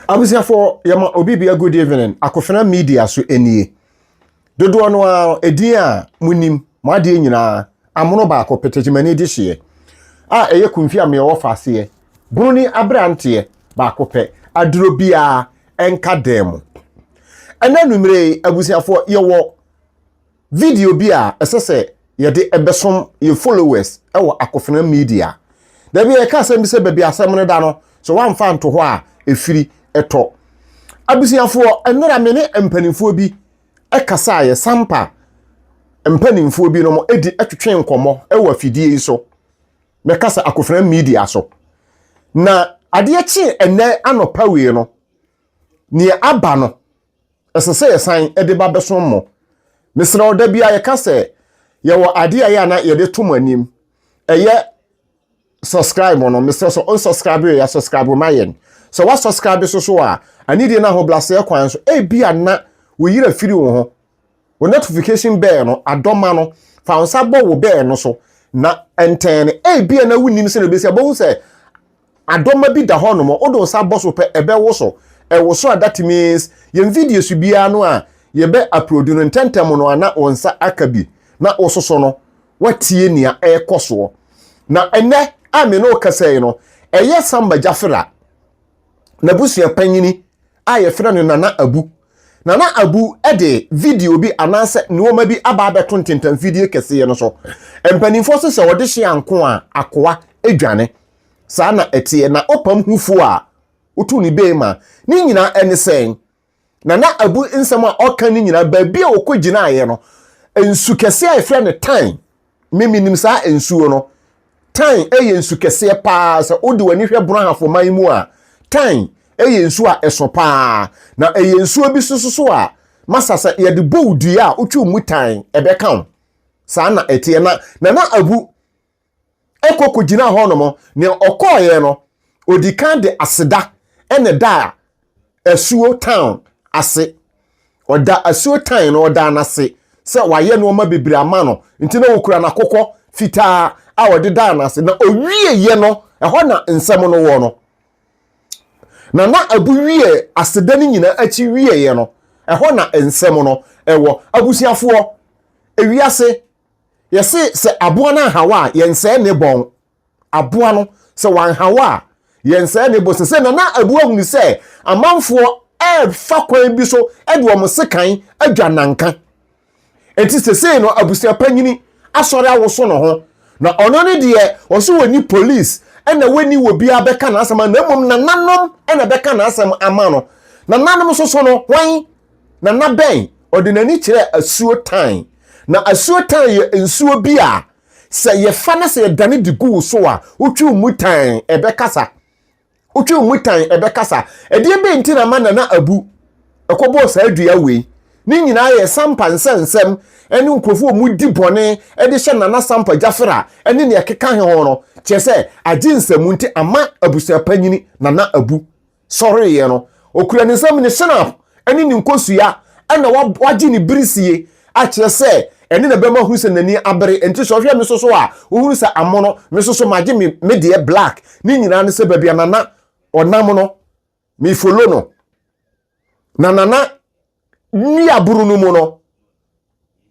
Abusiafo yama obibia good evening. Akofena media so enie. Dodo no edin a munim made nyina amono ba akopetejimani di hye. Eye kumfia me wo faase. Bruni abrante ba akope aduro bia enka demo. Ena numere abusiafo ye wo video bia esese ye de ebesom ye followers ewo akofena media. Da bia ye ka asem bi se baabi asem ne da no so wan fa nto ho a efiri eto abusiafo enora me ne empanimfo bi ekasa ye sampa empanimfo bi no mo edi etwetwe nkomo ewa afidie yi so me kasa akofena media so na ade echi enne anopa we no ne aba no esese ye san ede ba beso mo mesra oda bia ye kasa ye wo ade ya na ye de tom anim eye subscribe no mesra so unsubscribe ya subscribe mayen. So what subscribe so a ani dey na ho blase kwan so bia na wo yira firi wo ho wo notification bell no adoma no fa unsa bo wo bell no so na enten bia na wunim se no be se bo se adoma bi da ho no mo odo unsa bo so pe ebe wo so wo so that means ye video su bia no a ye be upload no tentem no ana unsa akabi na ososo no watie nia ekoso na enne ame no kasai no eye samba jafra na busia panyini aye frɛ no Nana Abu. Nana Abu ede video bi ananse nuoma bi aba abeto ntentam video kese no so. Empanimfo so se wode hye anko a akoa edwane. Saa na etie na opam hufu a utu ni bema. Ni nyina ene sen. Nana Abu nsɛm a ɔka ni nyina ba bi a okogina aye no. Ensu kese aye frɛ no time. Mimi nim saa ensuo no. Time eye ensu kese pa se odi wani hwɛ bron hafo man mu a time eye nsu a esopa na eye nsu obi sususu a masasa ye de bowdua a utwu mutan ebe kan saa na etie na Nana Abu ekokogina ho no mo ne okoye no odikan de aseda ene da asuo town ase oda asuo town no oda na se se waye no ma bebiri ama no nti na okura na kokɔ fitaa a ode da na se na owie ye no ɛhɔ na nsɛm no wo no Nana Abu wie aseda ni nyina achi wie ye no ɛhɔ na nsɛm no ɛwɔ abusiafo ewiase yɛse se aboa na hawa yɛnsɛ ne bon aboa no se wan hawa yɛnsɛ ne bon se Nana Abu ahunu sɛ amanfo fa kwan bi so ɛde wɔn sekan adwananka enti sese no abusia panyini asɔre awoso no ho na ɔno ne de ɔso woni police ena weni wo bia beka na asem na mom na nanom ena beka na asem ama no na nanom so no wan na na ben ordinary kire asuo tan na asuo tan ye nsuo bia se ye fa na se ye dane digu so a utwu mutan ebekasa utwu mutan ebekasa edie be nti na ma Nana Abu ekobo sa adua we ni nyina ye sampa nsensem eni nkrofo mu di bone ede hye Nana sampa jafra eni ne keka he ho no chese aginsam nti ama abusia panyini Nana Abu sorry ye no okura ne nsam ne snap eni ni nkosua ena waji ni birisie a chese eni na bema hu se nani abere enti so hwe me so a ohuru se amono me so magi me de black ni nyina ne se babia Nana onam no me follow no na Nana ni aburu no mu no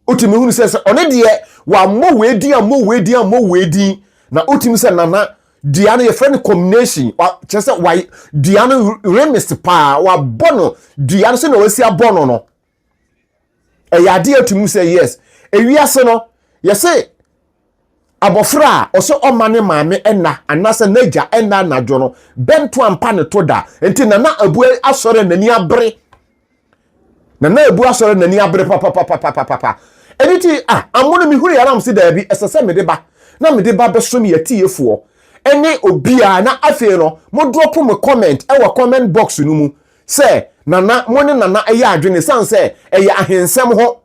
utimi hunu se one de wa mo wedi na utimi se Nana dia no ye friend combination chese wa dia no remist pa wa bono dia no se na wasi abono no ya dia utimi se yes ewiase no ye se abofra oso omane maame enna anase naja enna najo no bento ampa ne to da enti Nana Abu asore nani abere Nana Abu asore nani abere papa editi amono mi huri yaram si da bi esese me de ba na me de ba beso me yatiefo ene obia na afi no mo drop me comment comment box no mu se Nana mo ne Nana eya adwene san se eya ahensem ho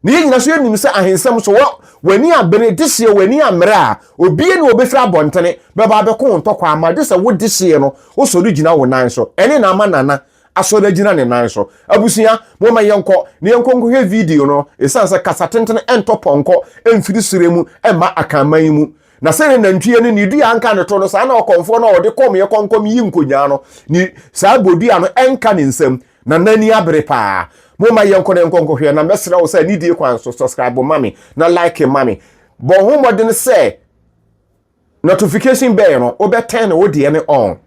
ne nyina so yenim se ahensem so wani abene dihye wani amre a obie ne obefra bontene be ba be ko ntokwa ama de se wo dihye no wo so rigina wo nan so ene na ama Nana asoda gina ne nan so abusia mo ma yenko ne yenko ngo he video no esanse kasa tenten entoponko emfiri suremu emma akaman mu na sɛ nantwie no ne dua anka ne to no saa na ɔkɔmfoɔ no ɔde kɔm yɛ kɔnkɔm yi nkonya no ni saa bodua no ɛnka ne nsam na nani abere paa moma yɛnkɔ ne nkɔnkɔhwɛ na mɛsrɛ wo sɛ ne die kwan so subscribe mami na like mami bɔ ho mmɔden sɛ notification bell no wobɛtɛn no wode ne on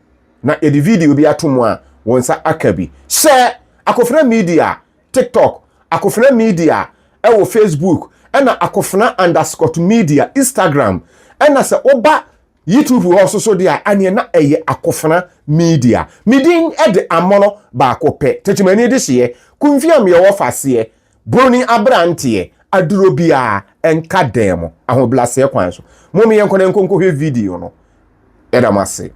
na yɛde video bi ato mu a wɔn nsa aka bi sɛ Akofena Media TikTok Akofena Media ɛwɔ Facebook ɛna Akofena_media Instagram ɛna sɛ oba YouTube hɔ so so dia ane na ɛyɛ Akofena Media midin ɛde amono baako pɛ techimani de hye kumfiam yɛ wɔ faseɛ broni abranteɛ aduro bia enka demo ahoblase kwan so momi yenko na nkonko hwe video no edamase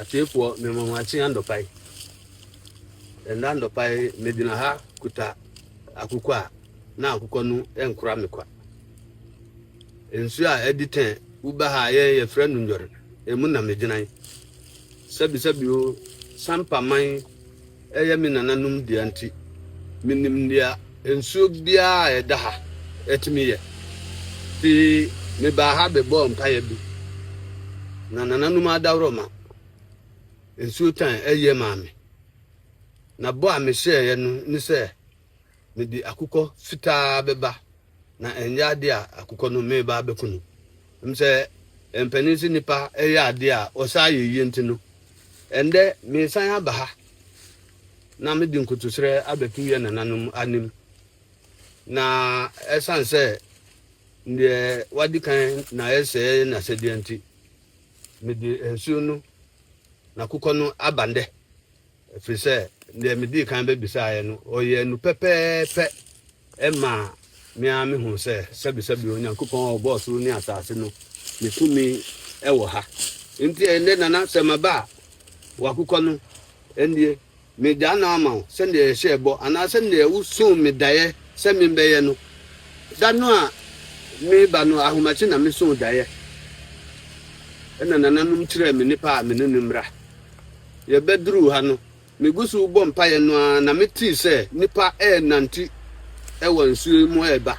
atefo me mamachi andopai endandopai medina ha kuta akukwa na akukọ no enkura mekwa ensu a editen uba ha ye frɛ no njore emu na meginan sabi o sampa man eye me nananum dia nti minim dia ensu bia eda ha etimi ye ti me ba ha be bom paye bi na nananum adawro ma ensu tan eye maame na bo a me hye ye no ni se me di akukọ fitaa beba na enya ade a akukọ no me ba bekunu mse empenisi nipa eye ade a osa ye nti no ende me san aba ha na me di nkutusere abetu ye nananum anim na esanse ndie wadi kan na ese na sedianti me di ensuo no na akukọ no abande efise ndie me di kan be bisa ye no oye nu pepepe ema me ame hu se sabi onyankopon oboss ni asase no me tumi ewo ha nti ende nana semaba wakukọ no endie me jana ama se ndie hye ana se ndie wusu me daye se me beye no dano a me ba no ahomachi na me so daye ena nananum kire me nipa me nenumra ye bedru ha no me gusu bɔ mpaye no na me ti se nipa nanti ewo nsuo mu eba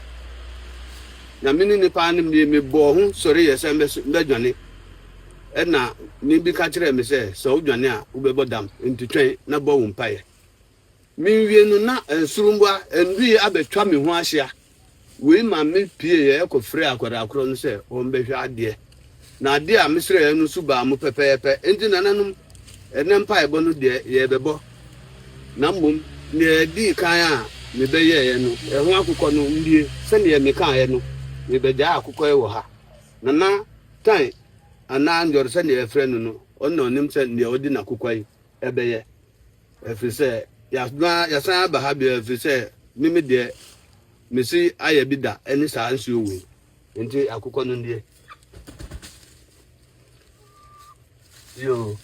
na me nipa ne me bɔ ho sori ye se mbedwane ena ni bi ka kire me se so odwane a wobɛbɔ dam nti twen na bɔ wo mpaye me wie no na nsurumba ndui abetwa me ho ahia we ma me pie ye ekofre akwara akoro no se o mbehwe ade na ade a mesre ye no suba mu pepepe enti nananum ene mpaye bɔ no de ye bɛbɔ na mbom ne di kan a me bɛyɛ ye no ɛho akokɔ no ndie se ne me kan ye no me bɛgya akokɔ ye wɔ ha na tan ana njor se ne efrɛ no no ɔno nim se ne odi na akokɔ yi ɛbɛyɛ efri se ya san aba ha bi efri se mimi de mesi aye bi da eni saa nsuo we nti akokɔ no ndie yo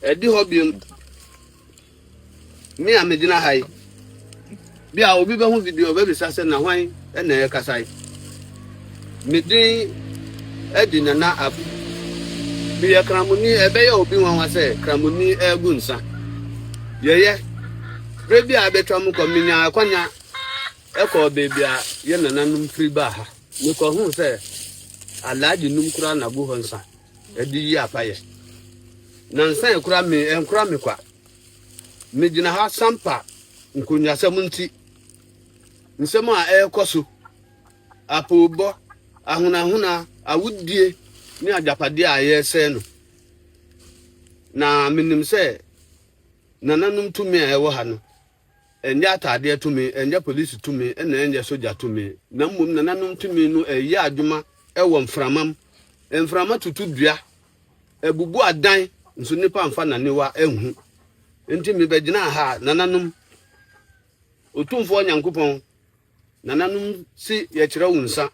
edi hobby me a medina hai bia obi be hu video be bisa se na hwan e na kasai medin edi na abu bia kramuni ebe ya obi nwa se kramuni egu nsa yeye rebi a betwa mu kominya akwanya eko bebia ye nananum free ba ha me ko hu se alaji num kura na bu honsa edi yi apaye na nsa ekura me kwa me gina ha sampa nkonya samunti nsem a ekoso apobo ahunahuna awudie ni ajapade a yese no na minim se nananum tumi a ewo ha no enye atade tumi enye police tumi ena enye soja tumi na mmom nananum tumi no eyi adwuma ewo mframa tutu dua ebubu adan nso nipa mfa na newa ehu enti me begina ha nananum otumfo nyankopon nananum si ye kire wunsa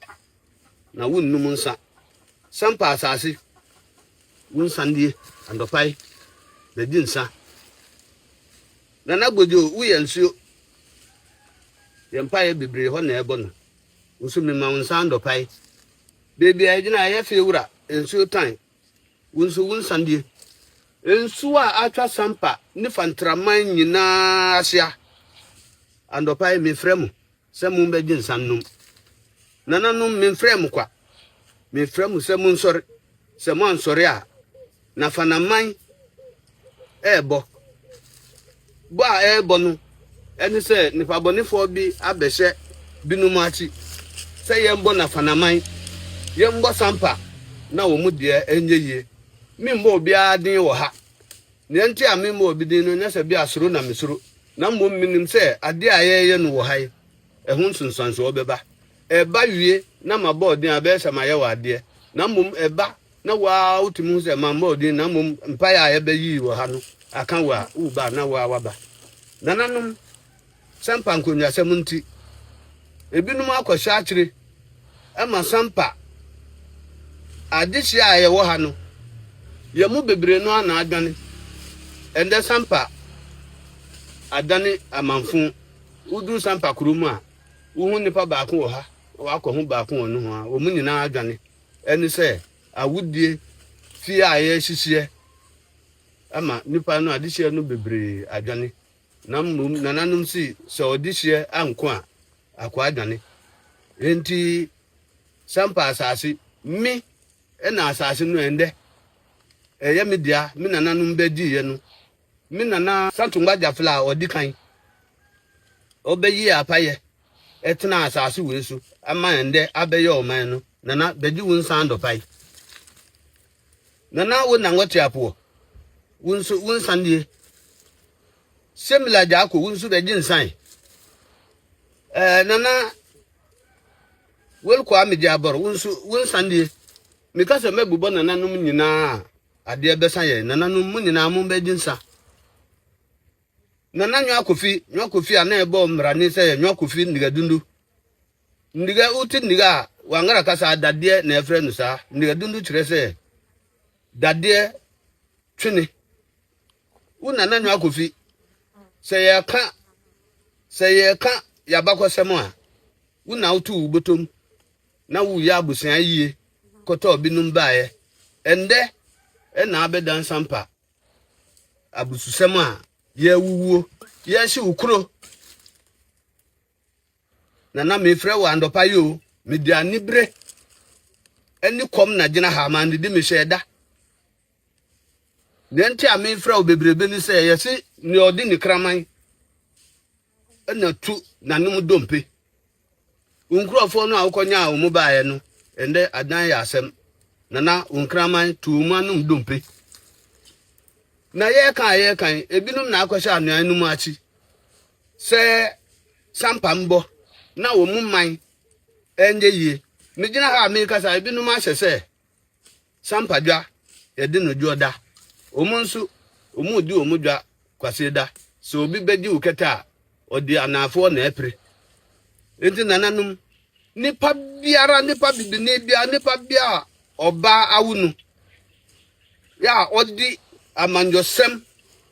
na wunnum nsa sampa asase wunsandie andopai bedi nsa nanagbojo uye nsuo yempa ye bebre ho na ebo no nso me ma wunsa andopai bebi agina ye fe wura nsuo tan wunsandie ensu a atwa sampa ni fantraman nyina asia andopa me fremu se mu be ginsanum nananum me fremu kwa me fremu se mu nsori se mu ansori a na fanaman ebo bo a ebo no eni se nipa bonifo bi abehye binum achi se yembo na fanaman yembo sampa na wo mu de enyeye mimbo obi adin wo ha ne nti a mimbo obi din no nya se bi asoro na mesoro na mmom minim se ade a yeye no wo hai ehun sunsanso obeba eba wie na mabodin abehye maye wa ade na mmom eba na wa utimu se mambodin na mmom mpaya a yebeyi wo ha no aka wa uba na wa waba nananum sampa nkonya semunti ebinum akwahya akire ama sampa adihye a ye wo ha no ye mu bebre no ana adwane ende sampa adane amanfo udu sampa kurumu a wo nipa baako wo ha wakọ hu baako wo no ho a wo mu nyina adwane eni se awudie fi a ye hihye ama nipa no adihye no bebre adwane namum nananum si so odihye anko a akwa adwane enti sampa asase mi ena asase no ende eye media mi nananum bedi ye no mi nana Santungba Jafla odikan obeyi apaye etena asase wesu ama ende abeye oman no nana bedi won sando pai nana wo na ngote apo won sandie semla jako won bedi nsan nana wel kwa media abor won sandie mikasa mebubo nananum nyina ade besa ye nananum mu nyina mu bedi nsa nana nwakofi ana ebo mrani se nwakofi ndiga dundu ndiga uti ndiga wangara kasa dade na efre no sa ndiga dundu kire se dade twene una na nwakofi se ye ka yabakosemo a una utu ubotom na wu ya abusan yie koto binum baaye ende na abedan sampa abususem a ye wuwo ye hye ukuro na me frɛ wa andopa yo me di anibre eni kom na gina ha ma ndi me hyeda ne nti a me frɛ o bebrebe ni sɛ ye si ne odi ni kraman na tu na num dompe unkurofo no a wokonya a mu baaye no ende adan ya asem na unkraman tu manum dompe na ye kan ebinum na akwahya anuanum achi se sampa mbo na wo mu man enye ye me gina ha America sa ebinum ahye se sampa dwa ye de no dwoda omunsu omudi omudwa kwase da so obi bedi uketa odi anafo na epre enti nananum nipa biara nipa bibine bia nipa bia oba awunu ya odi amanjosem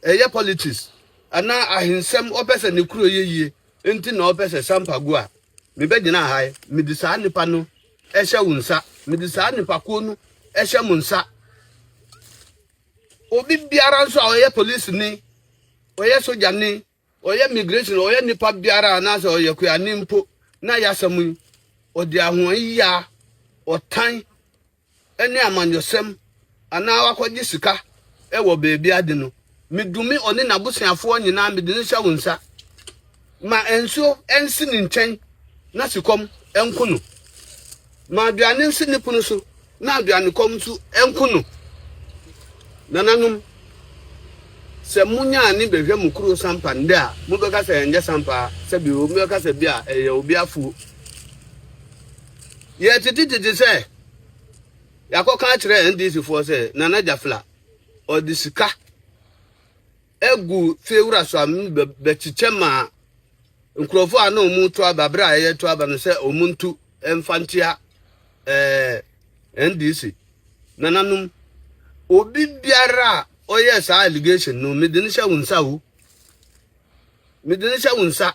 eye politics ana ahinsem opese ne kuro yeye enti na opese sampa go a me begina hai me di saa nipa no ehye wunsa me di saa nipa ko no ehye munsa obi biara nso a oye police ni oye soja ni oye migration oye nipa biara na so oye kwa ni mpo na yasamu odi ahon ya otan ene amanjosem ana wakɔgye sika ewo beebi ade no medumi oni nabusiafo nyina medini hya wonsa ma enso ensi ni nkyɛn na sikom enkono ma aduane nsi ni pono so na aduane kom so enkono nananum se munya ni behwe mukuru sampa nde a mubeka se enje sampa se bi o mubeka se bi a eye obi afu ye tititi se yakoka kire NDC fo se Nana Jafla odisika egu fewura so am bechichema nkrofo ana omu to ababra ye to aba no se omuntu emfantia NDC nananum obi biara oye sa allegation no medini sha wunsa wo medini sha wunsa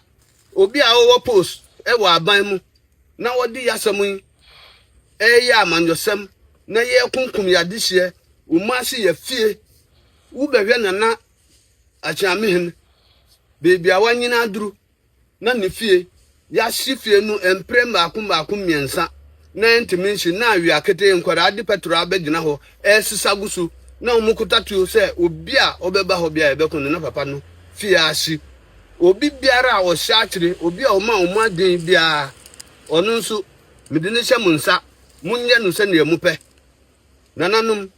obi a wo post e wa aban mu na wodi yasamu ya amanjosem na ye kunkum ya dihye umasi ya fie wo behwe nana achiamehen bebi awanyina aduru na ne fie ya fie no empre maako miensa na ntimi na awi akete nkwara ade petro abegina ho esisa gusu na omukuta tuo se obi a obeba ho bia ebekunu na papa no fie ahyi obi biara a ohya akire obi a omu aden bia onu nso medine hye munsa munye no se ne mupe nananom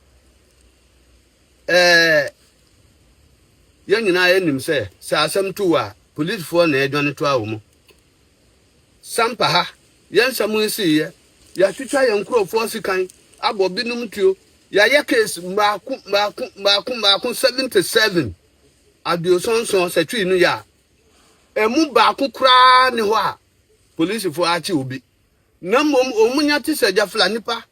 yanyina yenim se asem tuwa police for na edwane to awo mu sampa ha yansam nsi ye ya twitwa ye nkrofo sikan abo binum tuo ya ye case maako 77 abiosonson setwi nu ya emu baako kura ne ho a police for achi obi na mom omunya ti sajafla nipa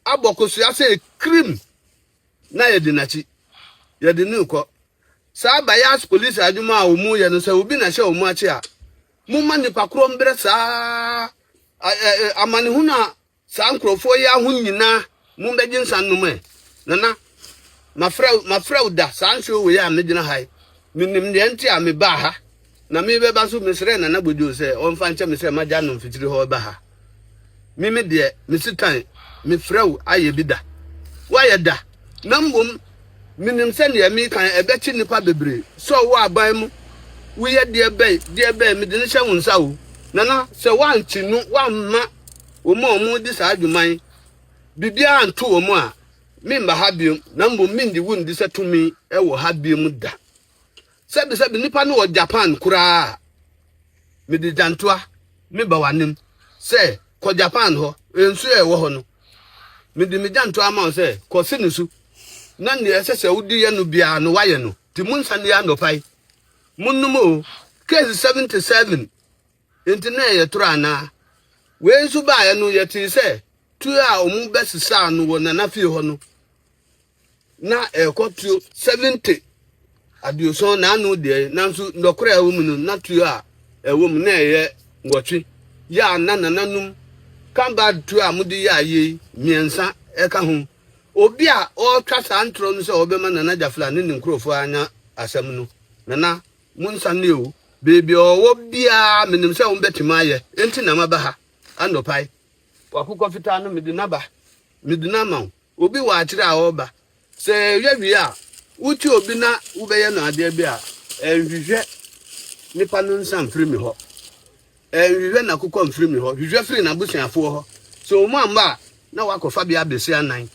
abokoso ya se krim na ye dinachi ye dinu ko sa bias police aduma omu ye no se obi na hye omu achi a mumma nipa kro mbre sa amane hu na sa nkrofo ya hu nyina mumbegin sanum nana mafrau da sanso we ya medina hai minim de enti a me ba ha na me be ba so mesre na bojo se onfa nche mesre maja no mfitiri ho ba ha mimi de mesitan me frau aye bida wa ye da na mbom minim se ne mi kan ebechi nipa bebre so wo aban mu we ye de be me de ne hye wonsa wo nana se wanchi no wamma omo di sa adwuman bibia anto omo a mimba habium na mbom mindi wundi se tumi ewo habium da sebi nipa no Japan kura me di dantoa me ba wanim se ko Japan ho ensu e wo ho no me di me dantoa ma se ko sinusu na ne esese wudi ye no bia no waye no ti munsa ne ya no pai munnumo case 77 intine ye turana we ensu ba ye no ye ti se tu a omu besisa no wo na na fie ho no na ekotu 70 adioson na anu de nanso ndokora ewo mu no na tu a ewo mu na eye ngotwe ya nananum kamba tu a mudi ya ye miensa eka ho obi a o twasa antro no se obema na najafla ne nkrofo anya asem no nana munsa ne o bebi owo bia menim se wo betima ye enti na maba ha andopai wakukọ fita no medina ma obi wa akire a oba se yewi a uti obi na ubeye no ade bia enhwehwe nipa no nsam free me ho enhwehwe na kokọ free me ho hwehwe free na busuafo ho so mo amba na wakofa bia besi anan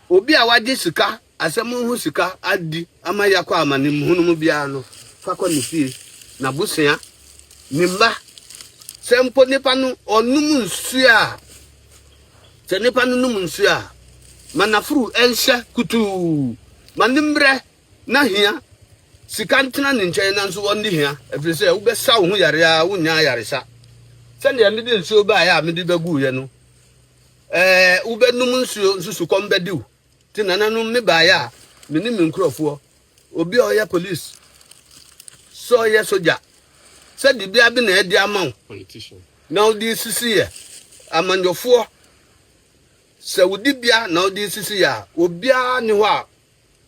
obi a waje sika asem hu sika adi ama yakọ amanim hunum bia no fakọ ni fie na busua nimba sempo nipa no onum nsu a se nipa no num nsu a manafuru enhye kutu manimbre na hia sika ntena ne nkyɛn na nso wɔn di hia efiri sɛ wobɛsa wo ho yare a wonya yaresa sɛ ne yɛmede nsuo ba ya mede bagu ye no wobɛnum nsusu kɔm bɛdiw ti nananum me ba ya menim nkrɔfoɔ obi a ɔyɛ police so ɔyɛ soja sɛ di bia bi na edi amaw politician na odi sisi ye amanyofo sɛ wodi bia na odi sisi ya obia ne ho a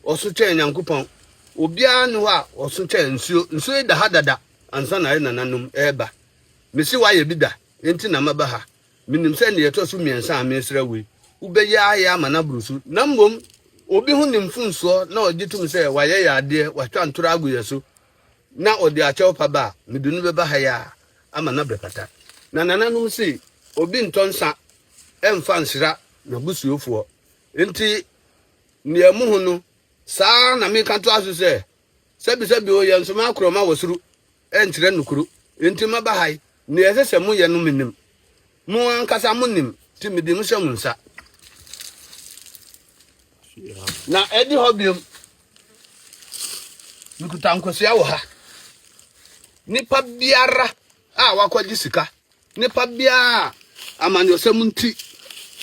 oso twɛn Nyankopɔn obia ne ho a oso twɛn nsuo da hadada ansa na nananum eba mesi wa ye bi da enti na maba ha minim sɛ ne yeto so miensa a mesra we ubɛya ya amana brusu na mbom obi hu nimfunso na ogitum sɛ waye ya ade watwa ntoro agu yeso na odi achew pa ba medunu beba ha ya ama na brekata na nananum si obi ntonsa emfa nsira na busuofo enti ne amuhu no saa na me kanto aso sebi o ye nsoma akroma wasuru enkyere nukuru enti maba hai ne yesese mu ye no menim mu ankasa munim ti medi mu hyemunsa na edi hobium nikuta nkosia wo ha nipa biara a wakwaji sika nipa biara amanyosem nti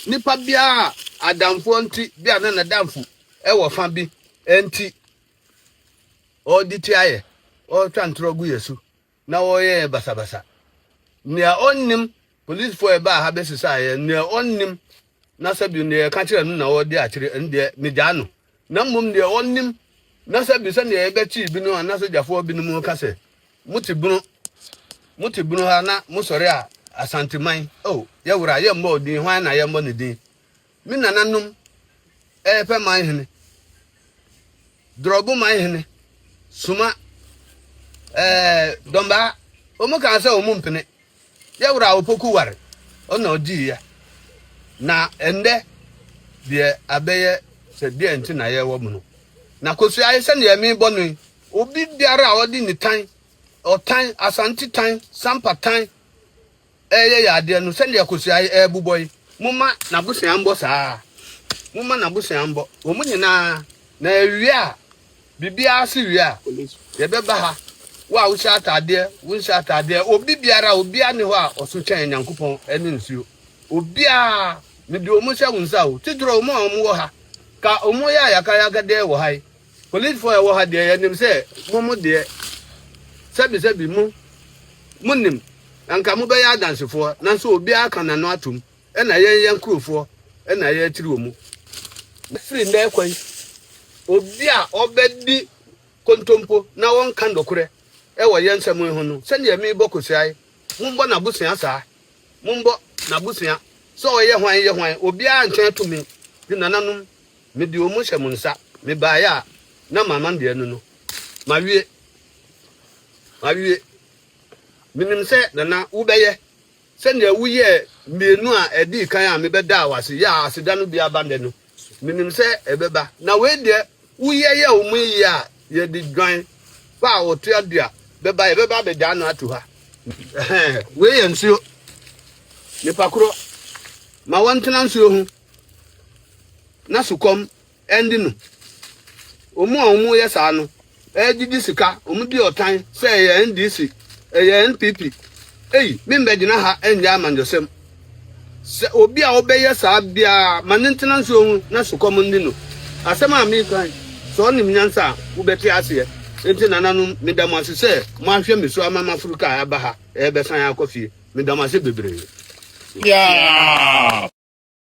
nipa biara adamfo nti bia na damfo ewo fa bi enti oditi aye o twantro gu yesu na wo ye basabasa nia onnim police for eba ha besisa ye nia onnim na sabi ne ka kire no na wo di akire ende meja no na mmom nia onnim na sabi se ne ebe chi bi no na sojafo bi no mu ka se muti bunu Muti bunu ha na musore a asanteman oh ye wura ye mbo din hwan na ye mbo ne din mi nananum pe man hene drobu man hene suma domba omu kan se omu mpene ye wura opoku ware ona odi ya na ende de abeye se de enti na ye wo mu no na kosu ayi se ne mi bonu obi biara a odi ni tan otan asanti tan sampa tan ya ade no se le kosu ayi buboy mumma na busia mbo saa mumma na busia mbo omu nyina na ewie a bibia se wie a ye beba ha wa wo sha atade wo sha atade obi biara obi ane ho a oso twen nyankopon ene nsuo obi a me de omu sha wunsa o tidro omu a omu wo ha ka omu ya yaka de wo hai police for wo ha de ya nim se mumu de sabi mu munim anka mu be ya dansefo na so obi aka na no atum e na yen krofo e na ye tiri omu free na ekwan obi a obedi kontompo na won kan dokure e wo yen nsam ho no se ne mi bokosia mumbo na busia saa mumbo na busia so ye hwan obi a nchen tumi di nananum me di omu hyemunsa me ba ya na mama de anu no mawie minim se na ubeye se ne wuye mienu a edi kan a me beda awase ya aseda no bia bande no minim se ebeba na we de wuye ye omu yi a ye di dwan ba otu adua beba be da no atu ha we ye nsuo ni pakro ma wantena nsuo hu na sukom endi no omu ye sa no ejidi sika omu di otan se ye NDC ye NPP mi mbegina ha enja amandosem se obi a obeye sa bia manentena nsuo hu na sukom ndi no asema mi kan so nim nyansa wo beti ase enti nananum medam ase se mo ahwe meso amama Afrika aba ha ebe san akofie medam ase bebre yeah